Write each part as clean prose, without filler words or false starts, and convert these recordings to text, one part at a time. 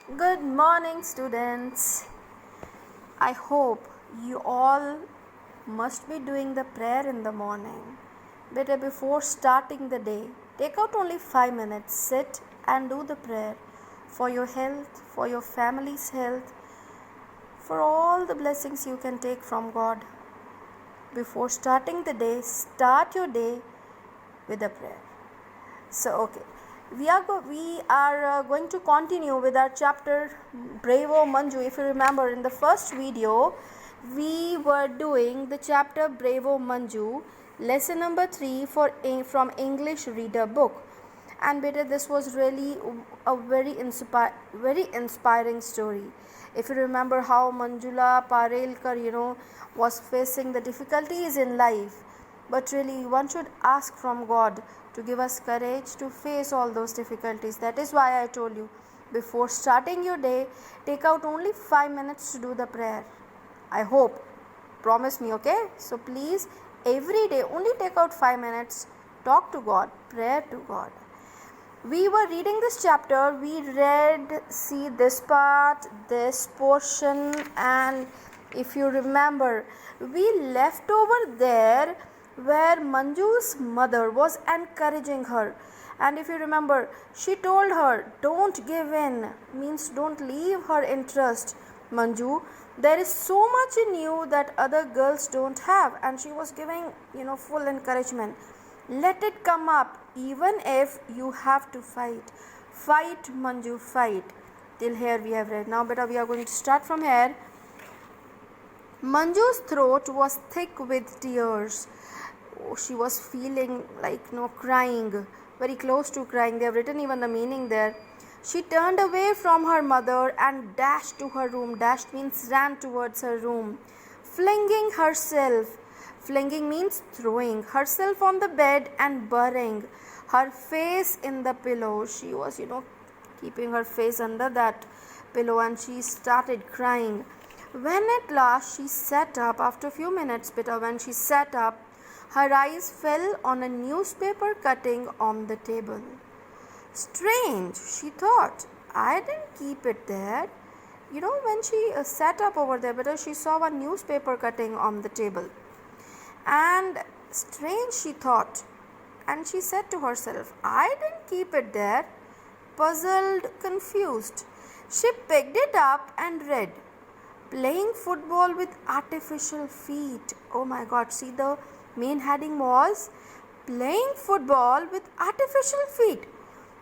Good morning, students. I hope you all must be doing the prayer in the morning. Better before starting the day, take out only 5 minutes, sit and do the prayer for your health, for your family's health, for all the blessings you can take from God. Before starting the day, start your day with a prayer. Okay, we are going to continue with our chapter Bravo Manju. If you remember, in the first video, we were doing the chapter Bravo Manju, lesson number 3 from English Reader book. And beta, this was really a very inspiring story. If you remember how Manjula Parelkar, was facing the difficulties in life, but really one should ask from God to give us courage to face all those difficulties. That is why I told you, before starting your day, take out only 5 minutes to do the prayer. I hope, promise me, okay? So please, every day only take out 5 minutes, talk to God, prayer to God. We were reading this chapter, we read, see this part, this portion, and if you remember, we left over there where Manju's mother was encouraging her. And if you remember, she told her, don't give in, means don't leave her interest. Manju, there is so much in you that other girls don't have. And she was giving, full encouragement. Let it come up, even if you have to fight. Fight, Manju, fight. Till here we have read. Now, beta, we are going to start from here. Manju's throat was thick with tears. She was feeling like crying, very close to crying. They have written even the meaning there. She turned away from her mother and dashed to her room. Dashed means ran towards her room, flinging herself. Flinging means throwing herself on the bed and burying her face in the pillow. She was, keeping her face under that pillow, and she started crying. When at last she sat up, after a few minutes, when she sat up, her eyes fell on a newspaper cutting on the table. Strange, she thought. I didn't keep it there. When she sat up over there, she saw a newspaper cutting on the table. And strange, she thought. And she said to herself, I didn't keep it there. Puzzled, confused, she picked it up and read, playing football with artificial feet. Oh my God, see, the main heading was playing football with artificial feet.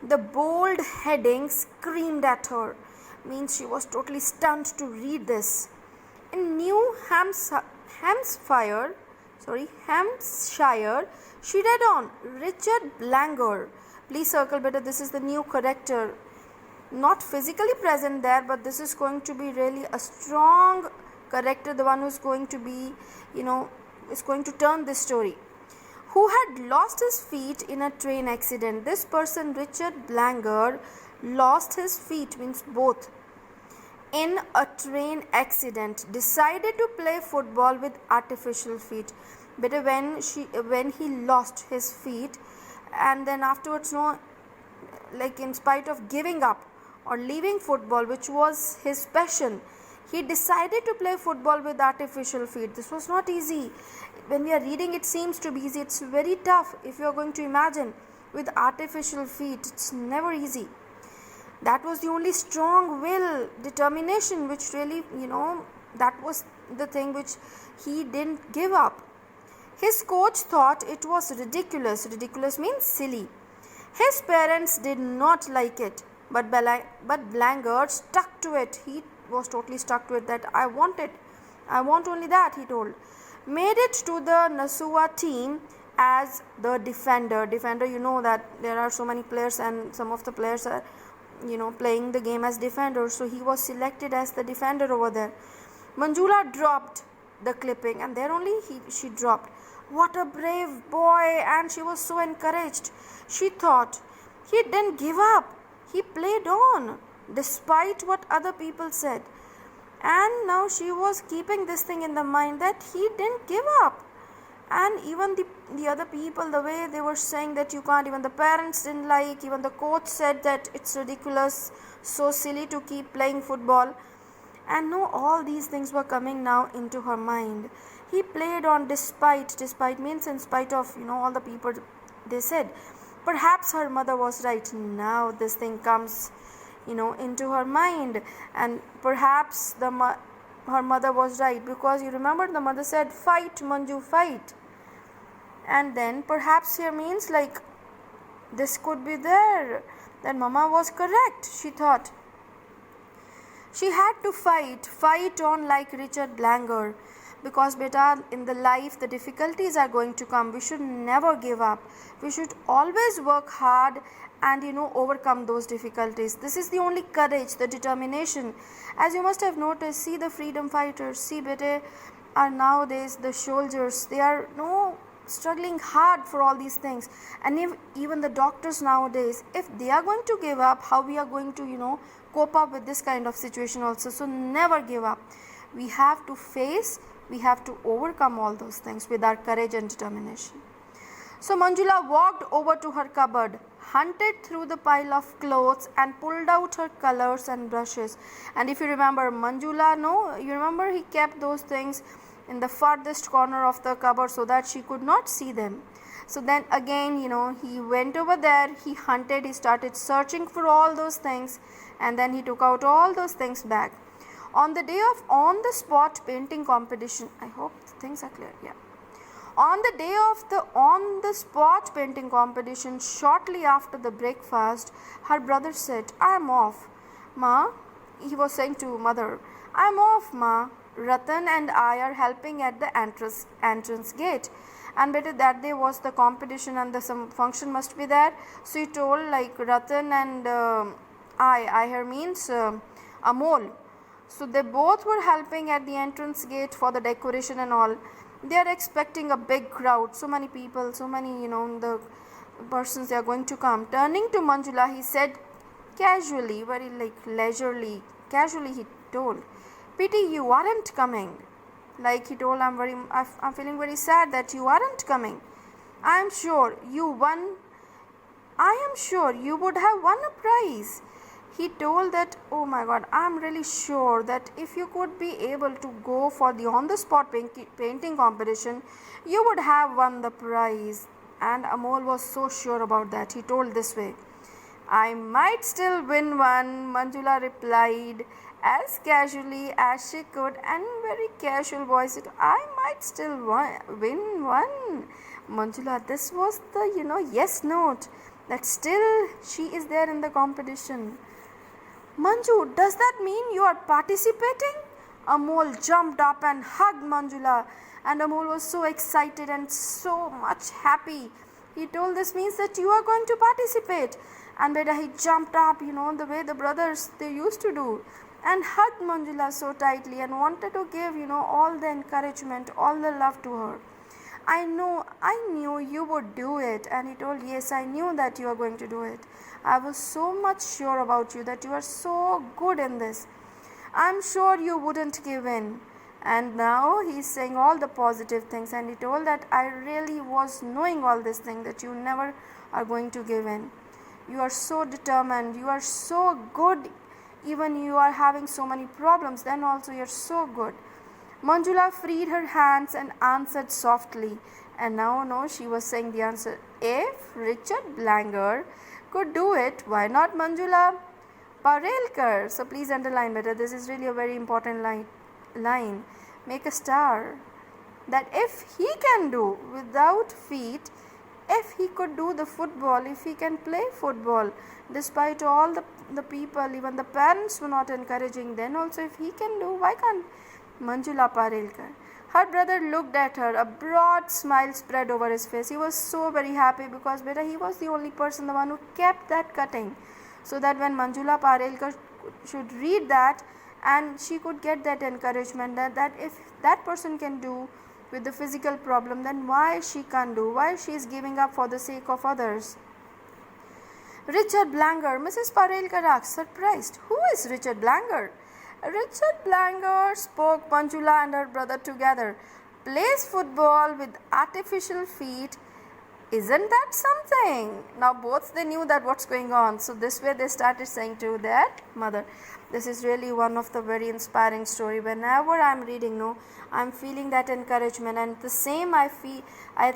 The bold heading screamed at her, means she was totally stunned to read this. In New Hampshire, she read on, Richard Blanger. Please circle better, this is the new character. Not physically present there, but this is going to be really a strong character, the one who's going to be, is going to turn this story. Who had lost his feet in a train accident. This person, Richard Blanger, lost his feet, means both, in a train accident, decided to play football with artificial feet. But when he lost his feet, and then afterwards, in spite of giving up or leaving football, which was his passion, he decided to play football with artificial feet. This was not easy. When we are reading, it seems to be easy. It's very tough. If you are going to imagine with artificial feet, it's never easy. That was the only strong will, determination, which really, that was the thing which he didn't give up. His coach thought it was ridiculous. Ridiculous means silly. His parents did not like it, but Blanger stuck to it. He was totally stuck to it, that I want it. I want only that, he told. Made it to the Nassau team as the defender. Defender, that there are so many players, and some of the players are, playing the game as defenders. So he was selected as the defender over there. Manjula dropped the clipping, and there only she dropped. What a brave boy, and she was so encouraged. She thought, he didn't give up. He played on, despite what other people said. And now she was keeping this thing in the mind, that he didn't give up. And even the other people, the way they were saying that you can't, even the parents didn't like, even the coach said that it's ridiculous, so silly to keep playing football. And no, all these things were coming now into her mind. He played on despite means in spite of, all the people they said. Perhaps her mother was right. Now this thing comes, into her mind, and perhaps her mother was right, because you remember the mother said, "Fight, Manju, fight." And then perhaps here means like this could be there. Then mama was correct, she thought. She had to fight on like Richard Blanger, because beta, in the life the difficulties are going to come. We should never give up. We should always work hard and overcome those difficulties. This is the only courage, the determination. As you must have noticed, see the freedom fighters, see beta, are nowadays the soldiers. They are struggling hard for all these things. And if even the doctors nowadays, if they are going to give up, how we are going to cope up with this kind of situation also. So never give up. We have to face, we have to overcome all those things with our courage and determination. So Manjula walked over to her cupboard, hunted through the pile of clothes and pulled out her colors and brushes. And if you remember Manjula, you remember he kept those things in the farthest corner of the cupboard so that she could not see them. So then again, he went over there, he hunted, he started searching for all those things, and then he took out all those things back. On the day of on-the-spot painting competition, I hope things are clear, yeah. On the day of the on-the-spot painting competition, shortly after the breakfast, her brother said, "I am off, Ma." He was saying to mother, "I am off, Ma. Ratan and I are helping at the entrance gate." And better that day was the competition and some function must be there. So he told like Ratan and I here means Amol. So they both were helping at the entrance gate for the decoration and all. They are expecting a big crowd, so many people, so many the persons they are going to come. Turning to Manjula, he said casually, very like leisurely, casually he told, "Pity you aren't coming." Like he told, I'm feeling very sad that you aren't coming. I am sure you would have won a prize. He told that, "Oh my God, I'm really sure that if you could be able to go for the on-the-spot painting competition, you would have won the prize." And Amol was so sure about that. He told this way, "I might still win one," Manjula replied as casually as she could, and very casual voice, "I might still win one." Manjula, this was the yes note, that still she is there in the competition. "Manju, does that mean you are participating?" Amol jumped up and hugged Manjula, and Amol was so excited and so much happy. He told, "This means that you are going to participate." And beta, he jumped up, the way the brothers they used to do, and hugged Manjula so tightly and wanted to give, all the encouragement, all the love to her. I knew you would do it." And he told, "Yes, I knew that you are going to do it. I was so much sure about you, that you are so good in this. I'm sure you wouldn't give in." And now he's saying all the positive things, and he told that, "I really was knowing all this thing, that you never are going to give in. You are so determined, you are so good, even you are having so many problems, then also you're so good." Manjula freed her hands and answered softly. And now, she was saying the answer. If Richard Blanger could do it, why not Manjula Parelkar? So please underline better. This is really a very important line. Make a star. That if he can do without feet, if he could do the football, if he can play football, despite all the people, even the parents were not encouraging, then also if he can do, why can't Manjula Parelkar? Her brother looked at her. A broad smile spread over his face. He was so very happy because he was the only person, the one who kept that cutting, so that when Manjula Parelkar should read that, and she could get that encouragement that if that person can do with the physical problem, then why she can't do, why she is giving up for the sake of others. "Richard Blanger," Mrs. Parelkar asked, surprised. "Who is Richard Blanger?" "Richard Blanger," spoke Manjula and her brother together. plays football with artificial feet. Isn't that something? Now both they knew that what's going on. So this way they started saying to their mother. This is really one of the very inspiring story. Whenever I'm reading, no, I'm feeling that encouragement, and the same I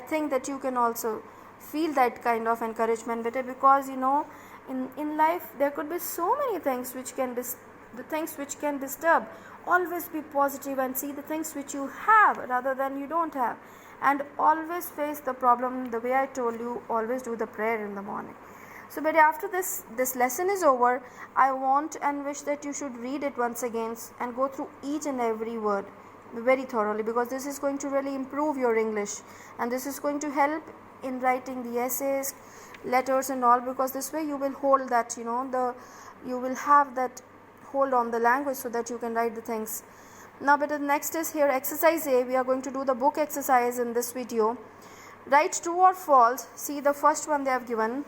think that you can also feel that kind of encouragement better, because in life there could be so many things which can the things which can disturb. Always be positive and see the things which you have rather than you don't have, and always face the problem the way I told you. Always do the prayer in the morning. So but after this lesson is over, I want and wish that you should read it once again and go through each and every word very thoroughly, because this is going to really improve your English, and this is going to help in writing the essays, letters and all, because this way you will hold that, you will have that hold on the language so that you can write the things. Now but the next is here exercise A. We are going to do the book exercise in this video. Write true or false. See the first one they have given.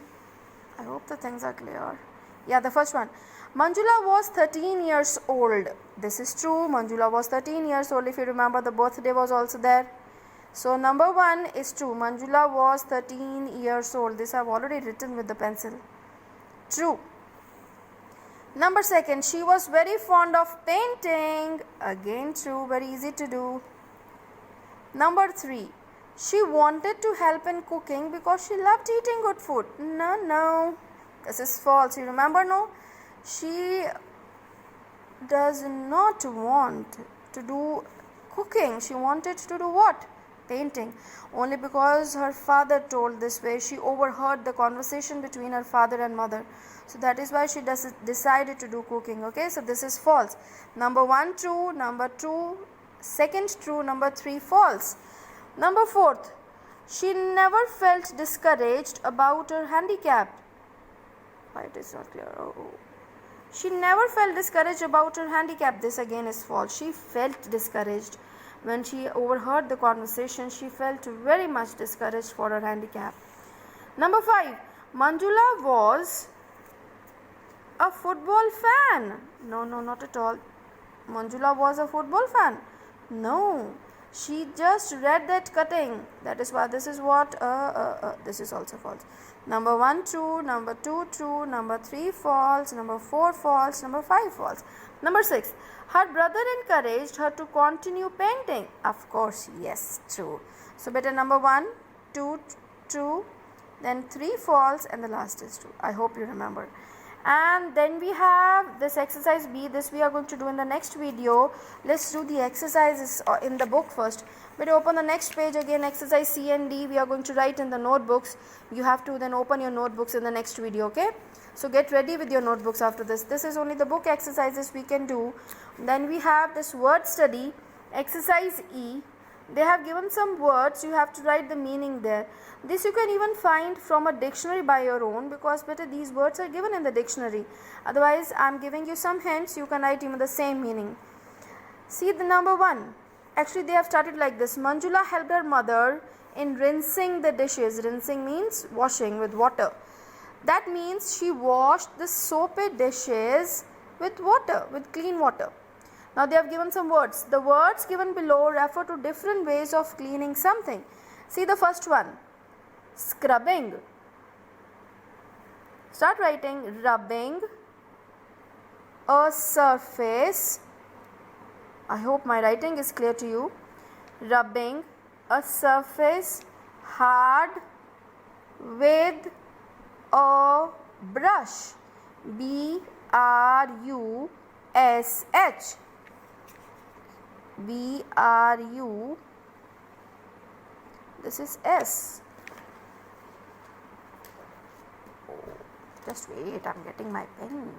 I hope the things are clear. Yeah, the first one. Manjula was 13 years old. This is true. Manjula was 13 years old. If you remember, the birthday was also there. So number 1 is true. Manjula was 13 years old. This I have already written with the pencil. True. Number 2, she was very fond of painting. Again true. Very easy to do. Number 3, she wanted to help in cooking because she loved eating good food. No. This is false. You remember, no? She does not want to do cooking. She wanted to do what? Painting. Only because her father told this way. She overheard the conversation between her father and mother. So that is why she decided to do cooking. Okay, so this is false. Number 1 true. Number 2 second true. Number 3 false. Number 4, she never felt discouraged about her handicap. Why it is not clear? She never felt discouraged about her handicap. This again is false. She felt discouraged. When she overheard the conversation, she felt very much discouraged for her handicap. Number 5, Manjula was a football fan. No, not at all. Manjula was a football fan. No. She just read that cutting. That is why this is what this is also false. Number 1 true, number 2 true, number 3 false, number 4 false, number 5 false. Number 6, her brother encouraged her to continue painting. Of course, yes, true. So better number 1, 2 true, then 3 false, and the last is true. I hope you remember. And then we have this exercise B. This we are going to do in the next video. Let's do the exercises in the book first. But open the next page again. Exercise C and D we are going to write in the notebooks. You have to then open your notebooks in the next video. Okay, so get ready with your notebooks after this. This is only the book exercises we can do. Then we have this word study, exercise E. They have given some words. You have to write the meaning there. This you can even find from a dictionary by your own, because better these words are given in the dictionary. Otherwise I am giving you some hints. You can write even the same meaning. See the number 1. Actually they have started like this. Manjula helped her mother in rinsing the dishes. Rinsing means washing with water. That means she washed the soapy dishes with water, with clean water. Now they have given some words. The words given below refer to different ways of cleaning something. See the first one. Scrubbing. Start writing. Rubbing a surface. I hope my writing is clear to you. Rubbing a surface hard with a brush. B-R-U-S-H. B-R-U. This is S. Just wait, I'm getting my pen.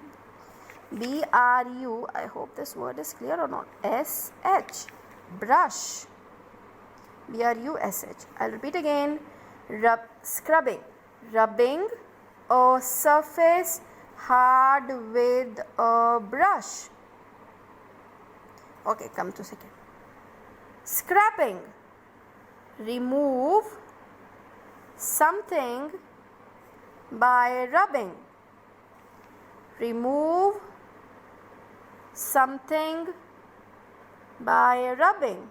B-R-U. I hope this word is clear or not. S-H. Brush. B-R-U-S-H. I'll repeat again. Scrubbing. Rubbing a surface hard with a brush. Okay, come to second. Scraping. Remove something by rubbing. Remove something by rubbing.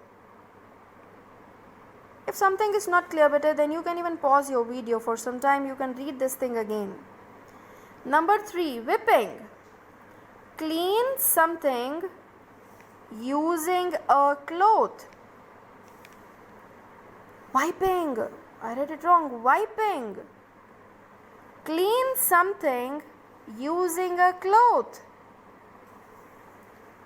If something is not clear, beta, then you can even pause your video for some time. You can read this thing again. Number 3, whipping. Clean something using a cloth. Wiping. I read it wrong. Wiping. Clean something using a cloth.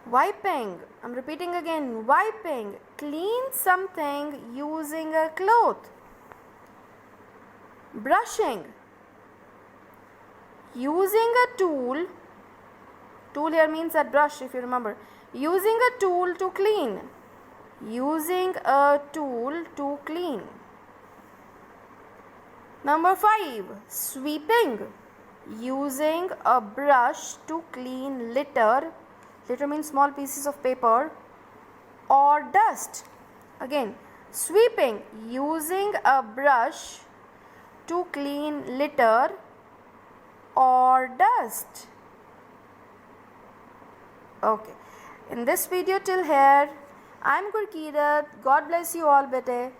Wiping. I'm repeating again. Wiping. Clean something using a cloth. Brushing. Using a tool. Tool here means a brush, if you remember. Using a tool to clean. Using a tool to clean. Number 5, sweeping. Using a brush to clean litter. Litter means small pieces of paper or dust. Again, sweeping. Using a brush to clean litter or dust. Okay. In this video till here, I'm Gurkirat. God bless you all, bete.